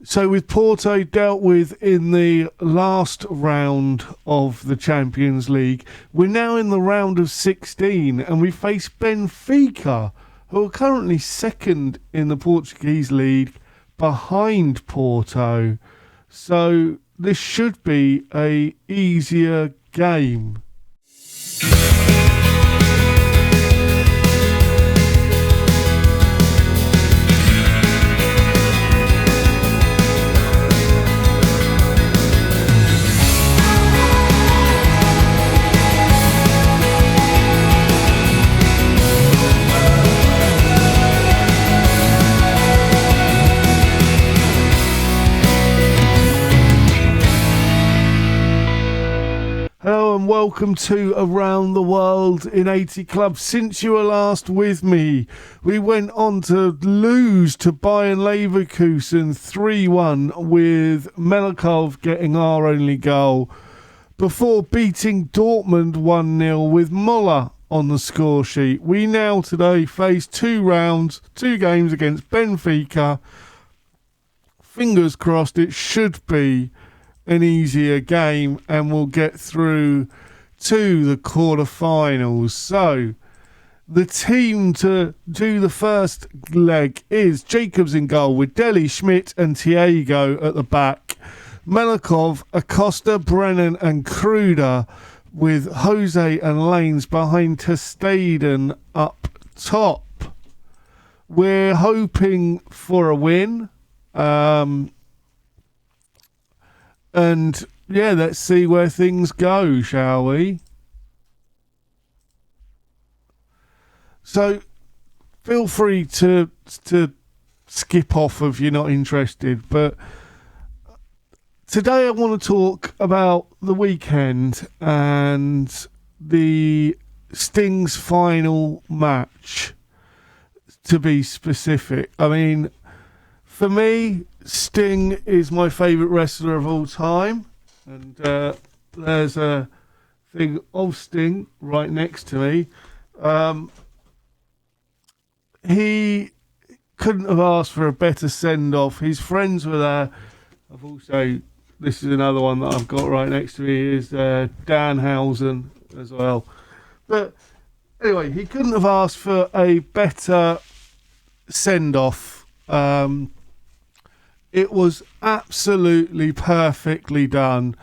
So with Porto dealt with in the last round of the Champions League, we're now in the round of 16 and we face Benfica, who are currently second in the Portuguese league behind Porto. So this should be a easier game. Hello and welcome to Around the World in 80 Clubs. Since you were last with me, we went on to lose to Bayern Leverkusen 3-1 with Melikov getting our only goal before beating Dortmund 1-0 with Muller on the score sheet. We now today face two games against Benfica. Fingers crossed it should be an easier game and we'll get through to the quarterfinals. So the team to do the first leg is Jacobs in goal with Deli, Schmidt and Thiago at the back. Melikov, Acosta, Brennan and Kruder with Jose and Lanes behind Testeden up top. We're hoping for a win. And yeah, let's see where things go, shall we? So feel free to skip off if you're not interested. But today I want to talk about the weekend and the Sting's final match, to be specific. I mean, for me, Sting is my favourite wrestler of all time, and there's a thing of Sting right next to me. He couldn't have asked for a better send-off. His friends were there. This is another one that I've got right next to me, is Danhausen as well. But anyway, he couldn't have asked for a better send-off. It was absolutely perfectly done.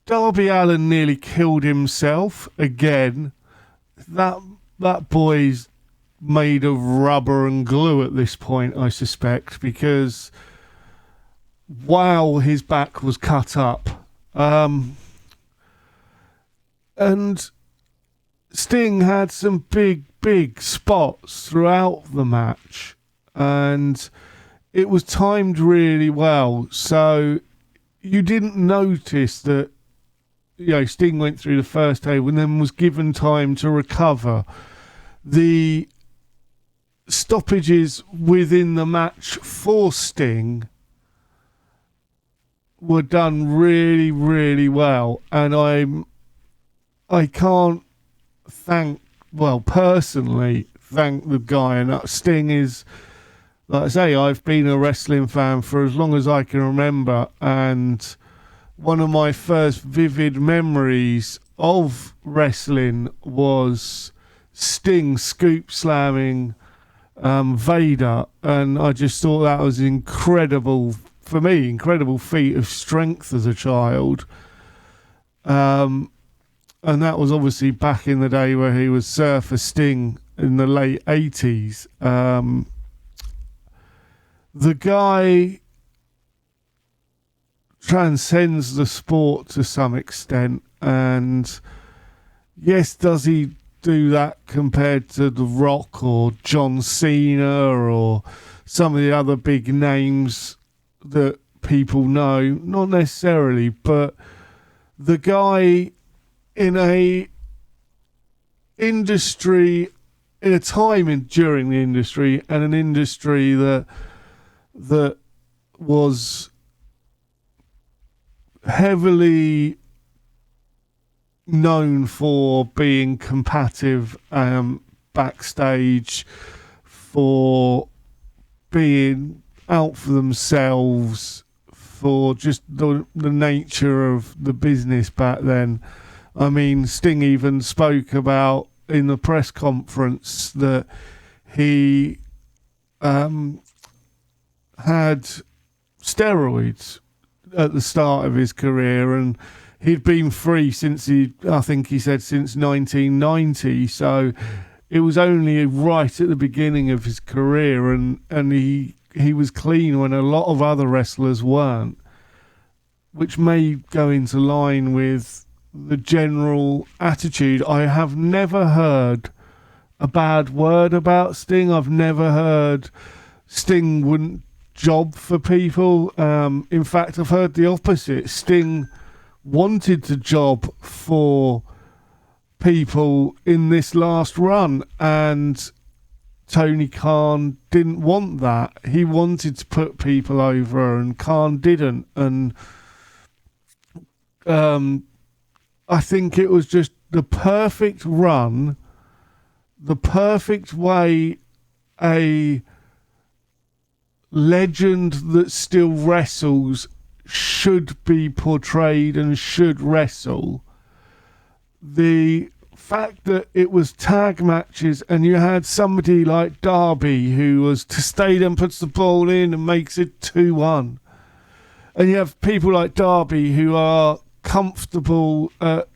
Darby Allin nearly killed himself again. That boy's made of rubber and glue at this point, I suspect, because wow, his back was cut up. And Sting had some big spots throughout the match, and it was timed really well, so you didn't notice that, Sting went through the first table and then was given time to recover. The stoppages within the match for Sting were done really, really well, and I can't personally thank the guy, and Sting is, like I say, I've been a wrestling fan for as long as I can remember, and one of my first vivid memories of wrestling was Sting scoop slamming Vader, and I just thought that was incredible feat of strength as a child. And that was obviously back in the day where he was Surfer Sting in the late 80s. The guy transcends the sport to some extent, and yes, does he do that compared to The Rock or John Cena or some of the other big names that people know? Not necessarily, but the guy in a time during the industry, and an industry that was heavily known for being combative backstage, for being out for themselves for just the nature of the business back then. I mean, Sting even spoke about in the press conference that he had steroids at the start of his career, and he'd been free since I think he said since 1990. So it was only right at the beginning of his career, and he was clean when a lot of other wrestlers weren't, which may go into line with the general attitude. I have never heard a bad word about Sting. I've never heard Sting wouldn't job for people. In fact, I've heard the opposite. Sting wanted to job for people in this last run, and Tony Khan didn't want that. He wanted to put people over, and Khan didn't. And I think it was just the perfect run, the perfect way a legend that still wrestles should be portrayed and should wrestle. The fact that it was tag matches, and you had somebody like Darby who was to stay there and puts the ball in and makes it 2-1. And you have people like Darby who are comfortable at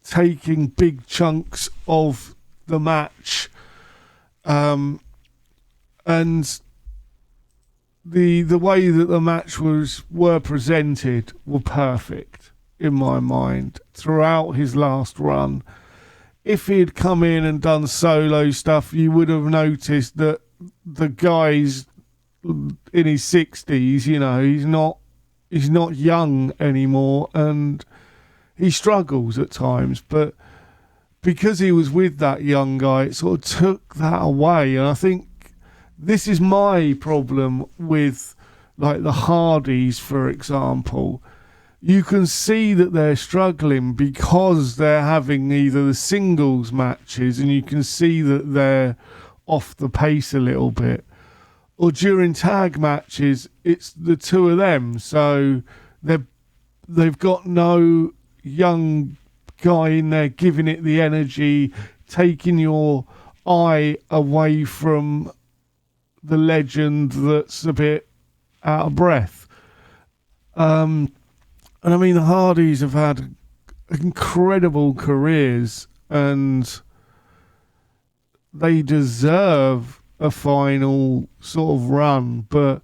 taking big chunks of the match. And the way that the match were presented were perfect in my mind throughout his last run. If he had come in and done solo stuff, you would have noticed that the guy's in his 60s, you know, he's not young anymore, and he struggles at times, but because he was with that young guy, it sort of took that away. And I think this is my problem with, like, the Hardys, for example. You can see that they're struggling because they're having either the singles matches, and you can see that they're off the pace a little bit, or during tag matches, it's the two of them. So they've got no young guy in there giving it the energy, taking your eye away from the legend that's a bit out of breath. And I mean, the Hardys have had incredible careers, and they deserve a final sort of run, but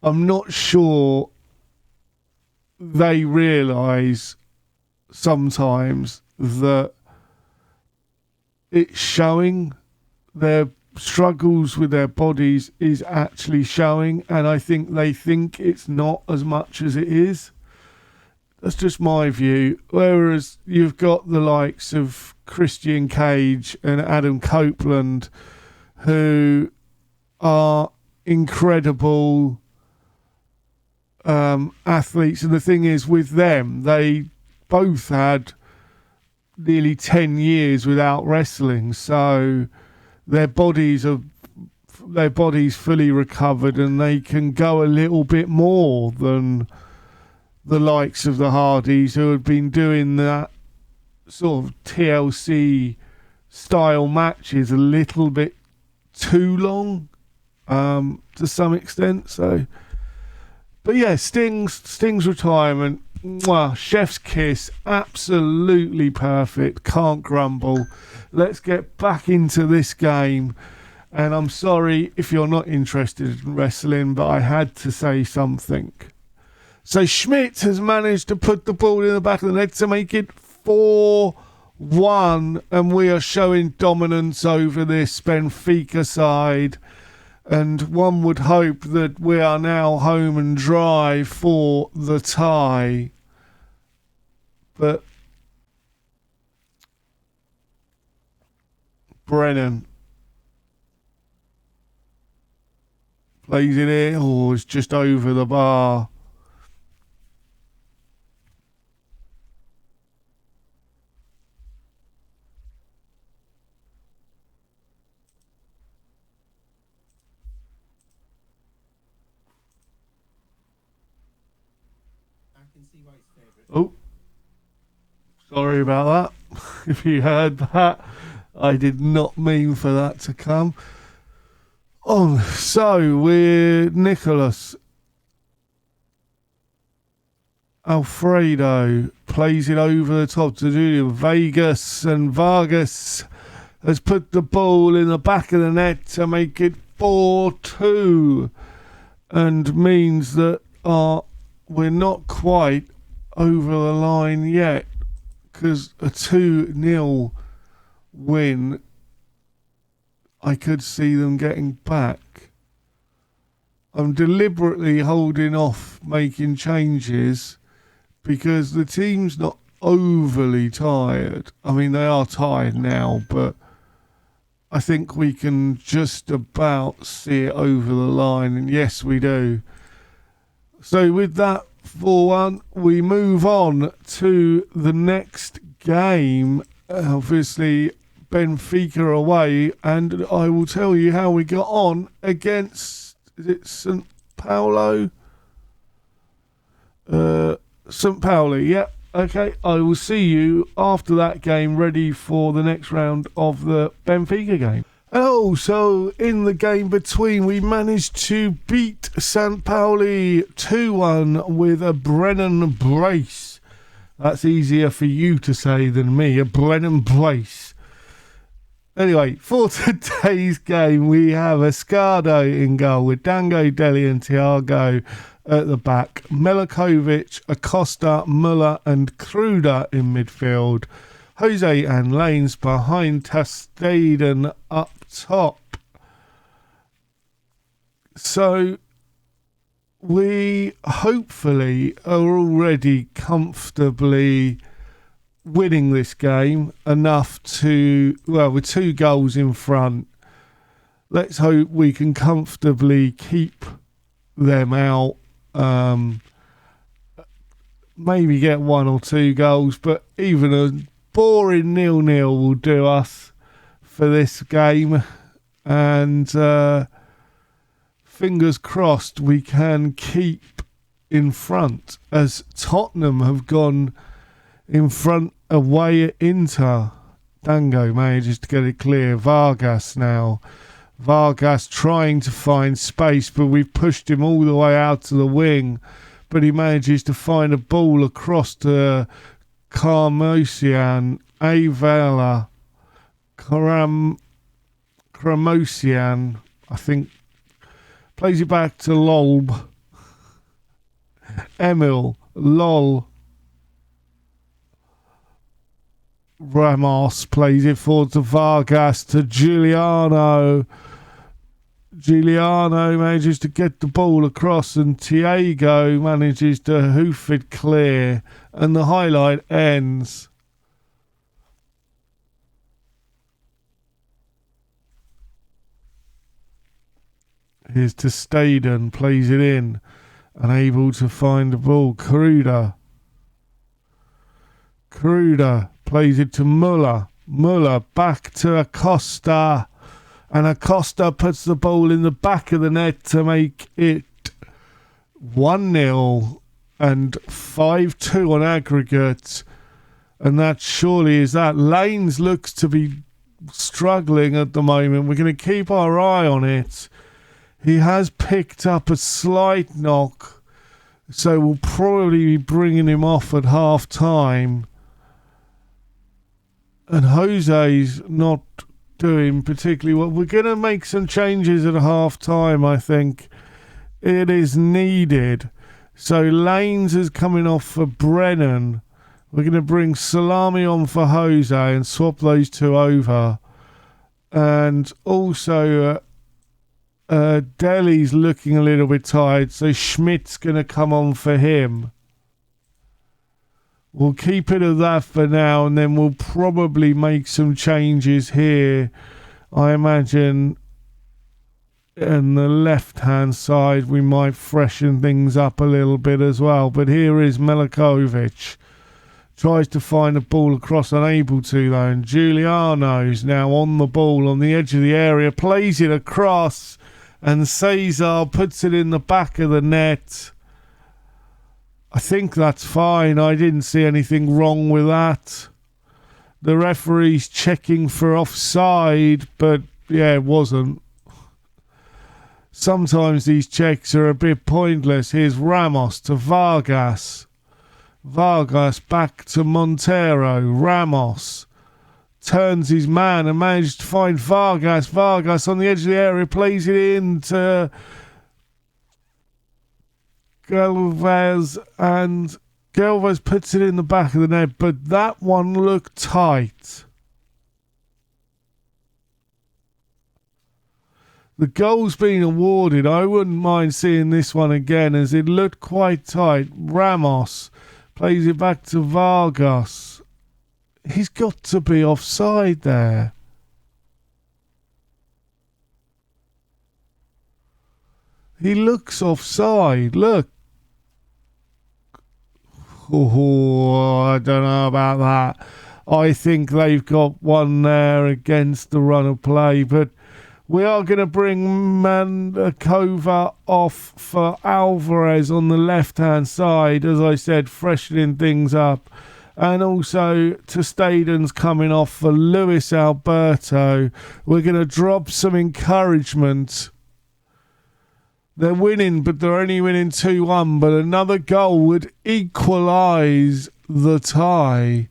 I'm not sure they realise sometimes that it's showing. Their struggles with their bodies is actually showing, and I think they think it's not as much as it is. That's just my view. Whereas you've got the likes of Christian Cage and Adam Copeland, who are incredible athletes. And the thing is, with them, they both had nearly 10 years without wrestling. So their bodies fully recovered, and they can go a little bit more than the likes of the Hardys, who had been doing that sort of TLC style matches a little bit too long, to some extent. So, but yeah, Sting's retirement, mwah, chef's kiss, absolutely perfect, can't grumble. Let's get back into this game. And I'm sorry if you're not interested in wrestling, but I had to say something. So Schmidt has managed to put the ball in the back of the net to make it 4-1, and we are showing dominance over this Benfica side. And one would hope that we are now home and dry for the tie. But Brennan plays it in. Oh, it's just over the bar. Oh, sorry about that. If you heard that, I did not mean for that to come on. So we're Nicholas Alfredo plays it over the top to Julian Vegas, and Vargas has put the ball in the back of the net to make it 4-2, and means that we're not quite over the line yet, because a 2-0 win, I could see them getting back. I'm deliberately holding off making changes because the team's not overly tired. I mean, they are tired now, but I think we can just about see it over the line, and yes, we do. So with that 4-1, we move on to the next game. Obviously, Benfica away, and I will tell you how we got on against, is it St. Paulo? St. Pauli, yeah. Okay, I will see you after that game, ready for the next round of the Benfica game. Oh, so in the game between, we managed to beat St. Pauli 2-1 with a Brennan brace. That's easier for you to say than me, a Brennan brace. Anyway, for today's game, we have Escardo in goal with Dango, Deli and Thiago at the back. Melikovic, Acosta, Muller and Kruder in midfield. Jose and Lanes behind Tastaden up top. So we hopefully are already comfortably winning this game enough to, well, with 2 goals in front, let's hope we can comfortably keep them out. Maybe get 1 or 2 goals, but even a boring 0-0 will do us for this game, and fingers crossed we can keep in front, as Tottenham have gone in front away at Inter. Dango manages to get it clear. Vargas now. Vargas trying to find space, but we've pushed him all the way out to the wing. But he manages to find a ball across to Kramosian. Avela. Kramosian, I think. Plays it back to Lolb. Emil. Lol. Ramos plays it forward to Vargas, to Giuliano. Giuliano manages to get the ball across, and Thiago manages to hoof it clear, and the highlight ends. Here's to Staden, plays it in, unable to find the ball. Kruder plays it to Muller. Muller back to Acosta. And Acosta puts the ball in the back of the net to make it 1-0 and 5-2 on aggregate. And that surely is that. Lanes looks to be struggling at the moment. We're going to keep our eye on it. He has picked up a slight knock, so we'll probably be bringing him off at half time. And Jose's not doing particularly well. We're going to make some changes at half time, I think. It is needed. So Lanes is coming off for Brennan. We're going to bring Salami on for Jose and swap those 2 over. And also Deli's looking a little bit tired, so Schmidt's going to come on for him. We'll keep it at that for now, and then we'll probably make some changes here. I imagine on the left-hand side we might freshen things up a little bit as well. But here is Melikovic. Tries to find a ball across, unable to though. And Giuliano's now on the ball on the edge of the area. Plays it across, and Cesar puts it in the back of the net. I think that's fine. I didn't see anything wrong with that. The referee's checking for offside, but yeah, it wasn't. Sometimes these checks are a bit pointless. Here's Ramos to Vargas. Vargas back to Montero. Ramos turns his man and managed to find Vargas. Vargas on the edge of the area plays it in to Galvez, and Galvez puts it in the back of the net, but that one looked tight. The goal's been awarded. I wouldn't mind seeing this one again, as it looked quite tight. Ramos plays it back to Vargas. He's got to be offside there. He looks offside. Look. Oh, I don't know about that. I think they've got one there against the run of play, but we are going to bring Mandakova off for Alvarez on the left-hand side, as I said, freshening things up. And also Staden's coming off for Luis Alberto. We're going to drop some encouragement. They're winning, but they're only winning 2-1. But another goal would equalise the tie.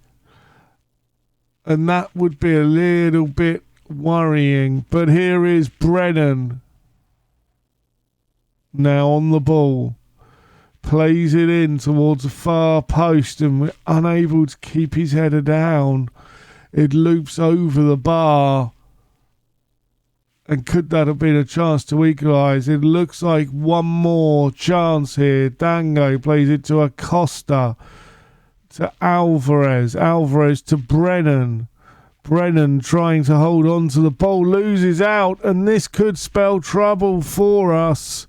And that would be a little bit worrying. But here is Brennan. Now on the ball. Plays it in towards the far post, and we're unable to keep his header down. It loops over the bar. And could that have been a chance to equalise? It looks like one more chance here. Dango plays it to Acosta. To Alvarez. Alvarez to Brennan. Brennan trying to hold on to the ball. Loses out. And this could spell trouble for us.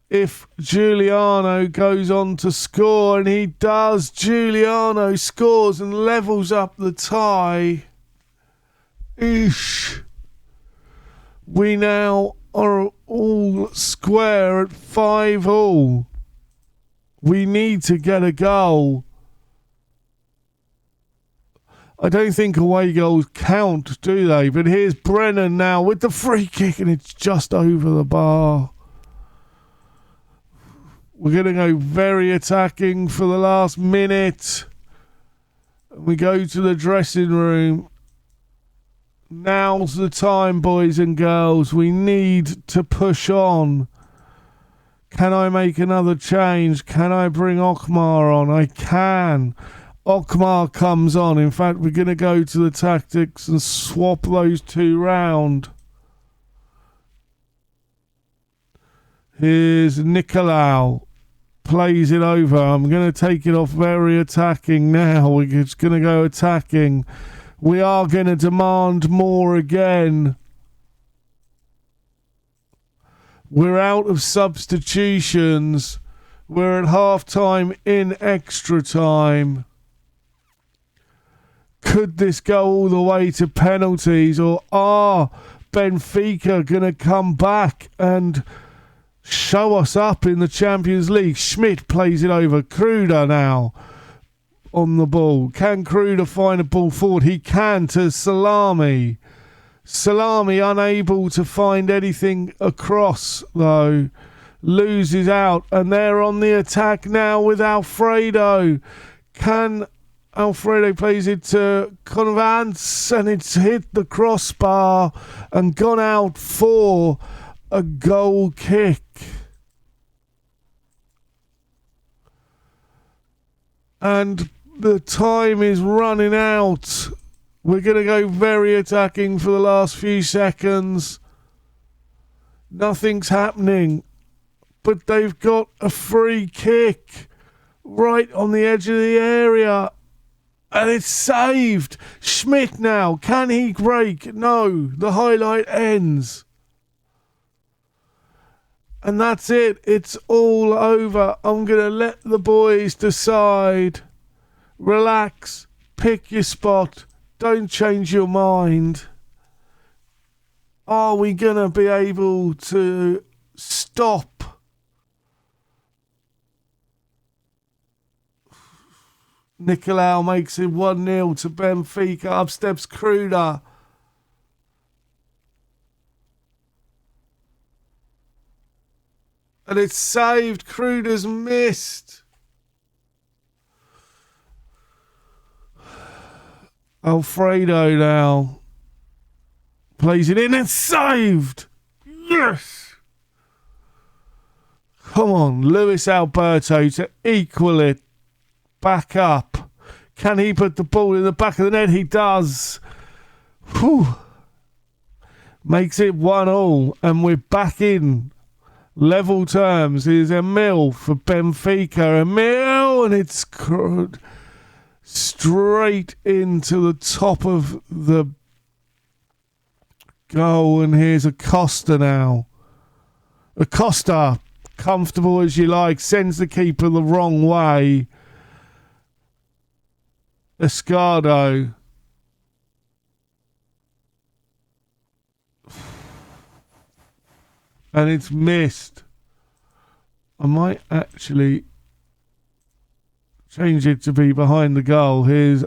If Giuliano goes on to score. And he does. Giuliano scores and levels up the tie. Eesh. We now are all square at 5-5. We need to get a goal. I don't think away goals count, do they? But here's Brennan now with the free kick, and it's just over the bar. We're going to go very attacking for the last minute. We go to the dressing room. Now's the time, boys and girls. We need to push on. Can I make another change? Can I bring Okmar on? I can. Okmar comes on. In fact, we're going to go to the tactics and swap those two round. Here's Nicolau. Plays it over. I'm going to take it off very attacking now. We're just going to go attacking. We are going to demand more again. We're out of substitutions. We're at half-time in extra time. Could this go all the way to penalties, or are Benfica going to come back and show us up in the Champions League? Schmidt plays it over. Kruder now on the ball. Can Kruder find a ball forward? He can to Salami. Salami unable to find anything across, though. Loses out, and they're on the attack now with Alfredo. Can Alfredo plays it to Convance, and it's hit the crossbar and gone out for a goal kick. And the time is running out. We're going to go very attacking for the last few seconds. Nothing's happening. But they've got a free kick right on the edge of the area. And it's saved. Schmidt now. Can he break? No. The highlight ends. And that's it. It's all over. I'm going to let the boys decide. Relax. Pick your spot. Don't change your mind. Are we going to be able to stop Nicolau makes it 1-0 to Benfica. Up steps Kruder. And it's saved. Kruder's missed. Alfredo now plays it in and saved. Yes. Come on, Luis Alberto to equal it. Back up. Can he put the ball in the back of the net? He does. Whew. Makes it 1-1 and we're back in level terms. Here's Emil for Benfica. Emil, and it's straight into the top of the goal. And here's Acosta now. Acosta, comfortable as you like, sends the keeper the wrong way. Escardo. And it's missed. I might actually change it to be behind the goal. Here's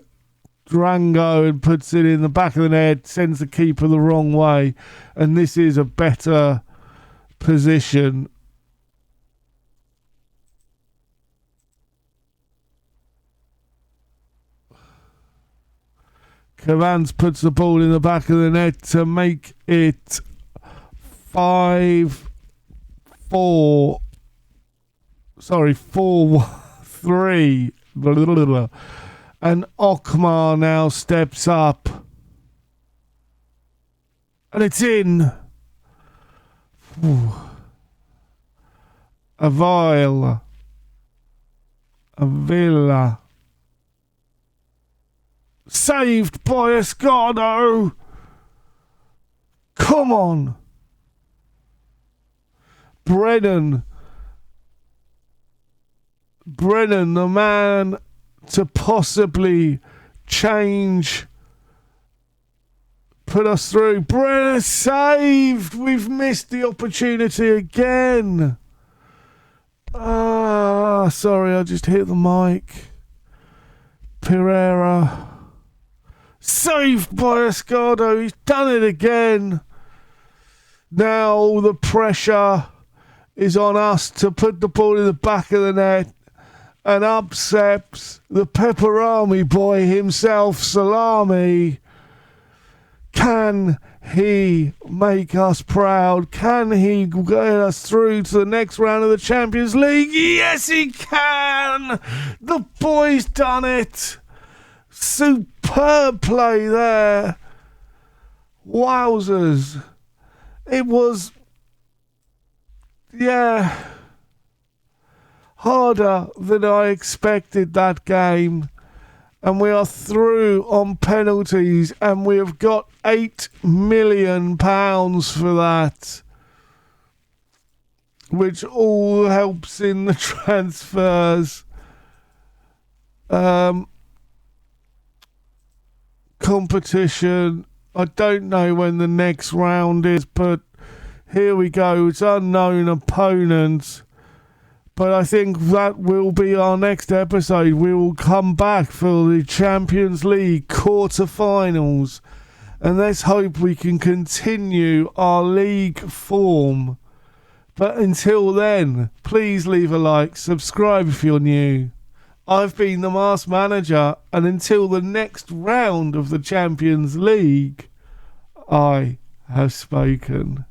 Drango and puts it in the back of the net, sends the keeper the wrong way. And this is a better position. Cavans puts the ball in the back of the net to make it 4-3. And Okmar now steps up. And it's in. Avila. Saved by Escardo. Come on. Brennan, the man to possibly change, put us through. Brennan saved. We've missed the opportunity again. Sorry, I just hit the mic. Pereira. Saved by Escardo. He's done it again. Now the pressure is on us to put the ball in the back of the net. And up steps the Pepperami boy himself, Salami. Can he make us proud? Can he get us through to the next round of the Champions League? Yes, he can! The boy's done it! Superb play there. Wowzers. It was, harder than I expected that game. And we are through on penalties and we have got £8 million for that. Which all helps in the transfers. Competition. I don't know when the next round is, but here we go. It's unknown opponents. But I think that will be our next episode. We will come back for the Champions League quarter-finals. And let's hope we can continue our league form. But until then, please leave a like, subscribe if you're new. I've been the Masked Manager, and until the next round of the Champions League, I have spoken.